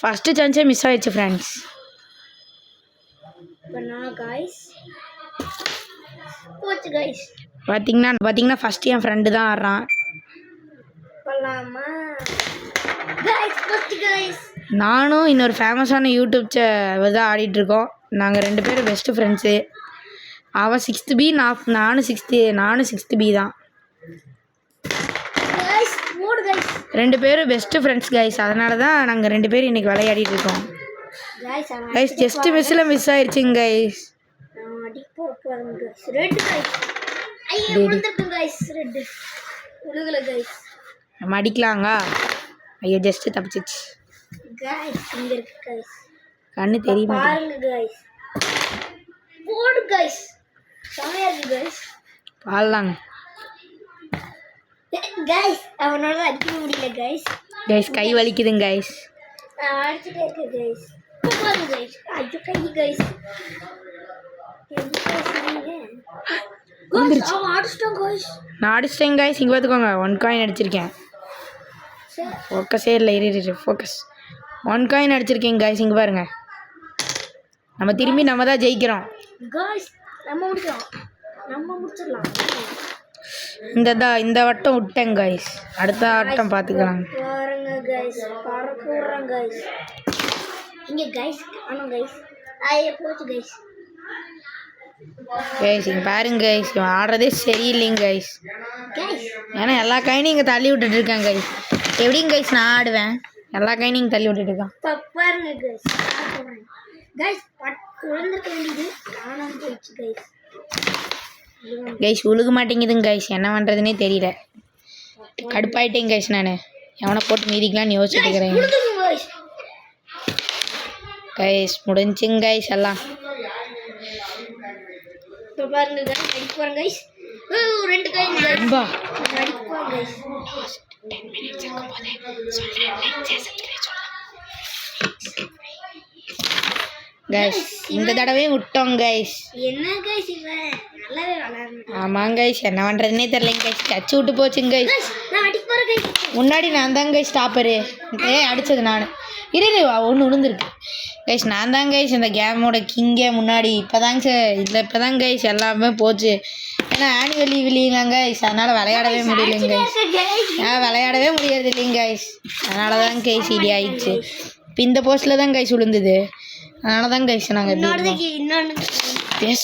First சான்ஸே miss ஆயிடுச்சு friends. பார்த்தீங்கன்னா ஃபர்ஸ்ட் என் ஃப்ரெண்டு தான் ஆடுறான். நானும் இன்னொரு ஃபேமஸான யூடியூப் தான் ஆடிட்டுருக்கோம். நாங்கள் 2 பேரும் பெஸ்ட்டு ஃப்ரெண்ட்ஸு. அவன் 6th B, நானும் 6th B தான். 2 பேரும் பெஸ்ட்டு ஃப்ரெண்ட்ஸ் கைஸ். அதனால தான் நாங்கள் 2 பேரும் இன்றைக்கி விளையாடிட்டு இருக்கோம் கைஸ். ஜஸ்ட்டு மிஸ் ஆயிடுச்சுங்க கைஸ். நம்ம அடிக்கலாங்க. ஐயோ ஜஸ்ட்டு தப்பிச்சிச்சு. கண்ணு தெரியுமா? பாடலாங்க கைஸ். அவனால அடிக்க முடியல கைஸ். கை வலிக்குதுங்க கைஸ். அடிச்சிட்டே இருக்கு கைஸ். பாருங்க கைஸ். ஐயோ கை கைஸ். நான் அடிச்சிட்டேன் கைஸ். இங்கே பார்த்துக்கோங்க 1 காயின் அடிச்சிருக்கேன். ஃபோக்கஸே இல்லை. இரு ஃபோக்கஸ். 1 காயின் அடிச்சிருக்கேன் கைஸ். இங்கே பாருங்க. நம்ம தான் ஜெயிக்கிறோம் கைஸ். நம்ம முடிச்சிடலாம். இந்த வட்டம் விட்டேன் கைஸ். அடுத்த ஆட்டம் பார்த்துக்கலாம். பாருங்க கைஸ். பறக்குறோம் கைஸ். இங்க கைஸ் ஆனா கைஸ் போச்சு கைஸ். இங்கே பாருங்க கைஸ். இவன் ஆடுறதே சரியில்லைங்க கைஸ். ஏன்னா எல்லா காயினையும் இங்கே தள்ளி விட்டுட்டு இருக்காங்க கைஸ். எப்படிங்க கைஸ் நான் ஆடுவேன்? எல்லா காயினையும் இங்கே தள்ளி விட்டுட்டு இருக்கான். பாருங்க கைஸ். கைஸ் விழுந்துருக்க வேண்டியது காணாம போயிடுச்சு கைஸ். கைஸ் உழுக மாட்டேங்குதுங்க கைஸ். என்ன பண்ணுறதுனே தெரியல. கடுப்பாயிட்டேங்க கைஸ். நான் எவனை போட்டு மீதிக்கலான்னு யோசிச்சுட்டு இருக்கிறேன் கைஸ். முடிஞ்சுங்க கைஸ் எல்லாம். பாருங்க கைஸ். அடிக்க போறேன் கைஸ். 2 காயின் அன்பா அடிக்க போறேன் கைஸ். 10 minutes இருக்கும்போதே சொல்றேன். Like share subscribe guys. இந்த தடவை விட்டோம் கைஸ். என்ன கைஸ் இவன் நல்லாவே விளையாடுறான். ஆமாங்க கைஸ். என்ன பண்ணுறதுனே தெரியலைங்க கைஸ். டச்சு விட்டு போச்சுங்க கைஸ். நான் அடிக்க போறேன் கைஸ். முன்னாடி நான் தாங்க கைஸ் ஸ்டாப்பரு. அடித்தது நான். இரு ஒன்று விழுந்துருக்கு கைஸ். நான் தாங்க கைஸ் இந்த கேமோட கிங்கே முன்னாடி. இப்போ தான் கைஸ் எல்லாமே போச்சு. ஏன்னா ஆனுவல் லீவ் இல்லைங்க கைஸ். அதனால் விளையாடவே முடியலைங்க கைஸ். விளையாடவே முடியாது இல்லைங்க கைஸ். அதனால தான் கைஸ் இது ஆயிடுச்சு. இப்போ இந்த போஸ்ட்டில் தான் கைஸ் விழுந்தது. அதனால தான் கைஸ் நாங்கள் பேச